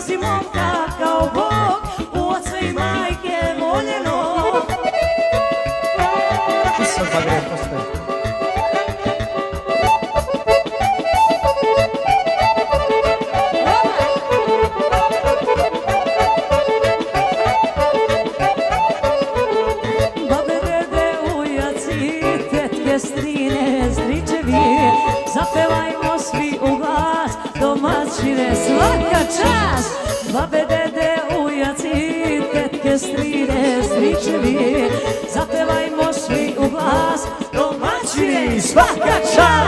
si momka kao Bog, u oca i majke voljeno. I sad za gre postoje. Babe, dede, ujaci, tetke, strine, stričevi, zapevajmo svi u glas, domaćine, svaka čast. Babe, dede, ujaci, tetke, strine, stričevi, zapevajmo svi u glas, domaćine, svaka čast.